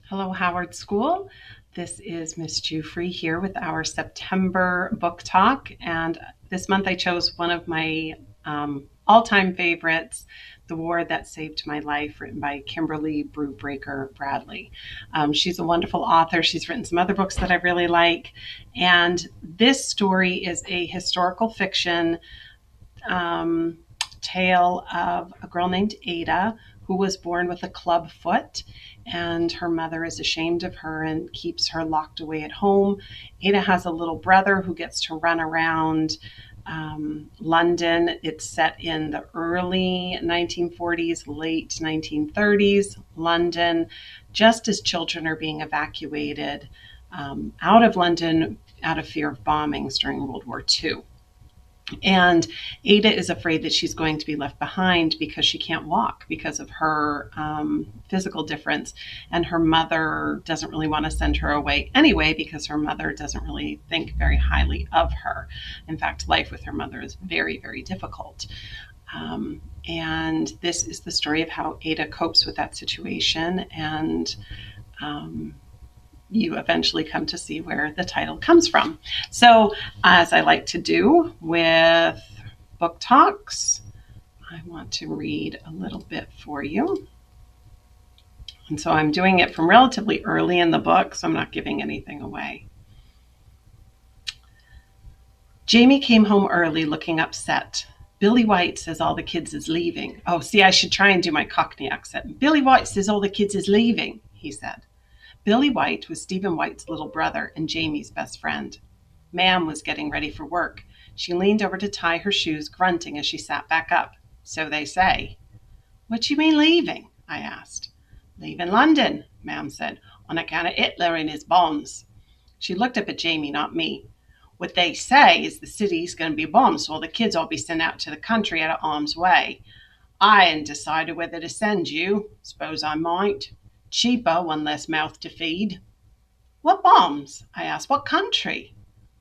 Hello, Howard School. This is Miss Jufrey here with our September book talk. And this month I chose one of my all-time favorites, The War That Saved My Life, written by Kimberly Brubaker Bradley. She's a wonderful author. She's written some other books that I really like. And this story is a historical fiction tale of a girl named Ada who was born with a club foot, and her mother is ashamed of her and keeps her locked away at home. Ada has a little brother who gets to run around London. It's set in the early 1940s, late 1930s London, just as children are being evacuated out of London out of fear of bombings during World War II. And Ada is afraid that she's going to be left behind because she can't walk because of her physical difference. And her mother doesn't really want to send her away anyway because her mother doesn't really think very highly of her. In fact, life with her mother is very, very difficult. And this is the story of how Ada copes with that situation. And you eventually come to see where the title comes from. So, as I like to do with book talks, I want to read a little bit for you. And so I'm doing it from relatively early in the book, so I'm not giving anything away. Jamie came home early looking upset. Billy White says all the kids is leaving. Oh, see, I should try and do my Cockney accent. Billy White says all the kids is leaving, he said. Billy White was Stephen White's little brother and Jamie's best friend. Mam was getting ready for work. She leaned over to tie her shoes, grunting as she sat back up. So they say. What do you mean leaving? I asked. Leaving London, Mam said, on account of Hitler and his bombs. She looked up at Jamie, not me. What they say is the city's going to be bombed, so all the kids will be sent out to the country out of harm's way. I hadn't decided whether to send you. Suppose I might. Cheaper, one less mouth to feed. What bombs? I asked. What country?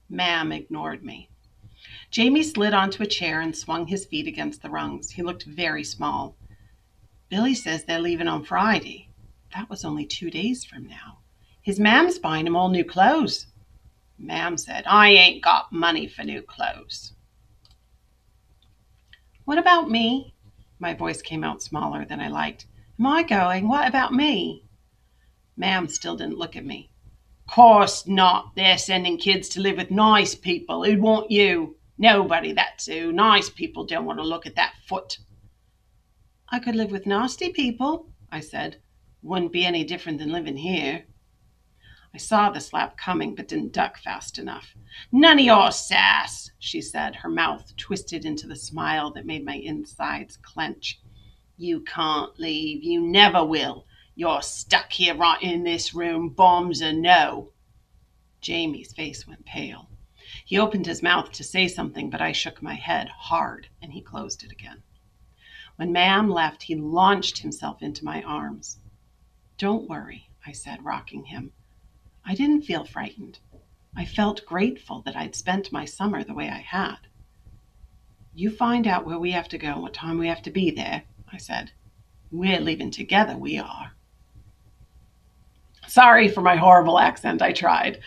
Mam ignored me. Jamie slid onto a chair and swung his feet against the rungs. He looked very small. Billy says they're leaving on Friday. That was only 2 days from now. His mam's buying him all new clothes. Mam said, I ain't got money for new clothes. What about me? My voice came out smaller than I liked. Am I going? What about me? Mam still didn't look at me. Course not. They're sending kids to live with nice people. Who'd want you? Nobody, that's who. Nice people don't want to look at that foot. I could live with nasty people, I said. Wouldn't be any different than living here. I saw the slap coming, but didn't duck fast enough. None of your sass, she said, her mouth twisted into the smile that made my insides clench. You can't leave. You never will. You're stuck here right in this room, bombs or no. Jamie's face went pale. He opened his mouth to say something, but I shook my head hard, and he closed it again. When Mam left, he launched himself into my arms. Don't worry, I said, rocking him. I didn't feel frightened. I felt grateful that I'd spent my summer the way I had. You find out where we have to go and what time we have to be there, I said. We're leaving together, we are. Sorry for my horrible accent, I tried.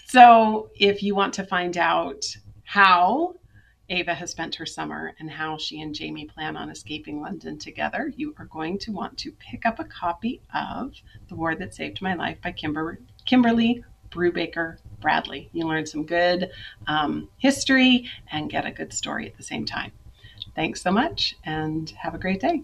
So if you want to find out how Ava has spent her summer and how she and Jamie plan on escaping London together, you are going to want to pick up a copy of The War That Saved My Life by Kimberly Brubaker Bradley. You learn some good history and get a good story at the same time. Thanks so much and have a great day.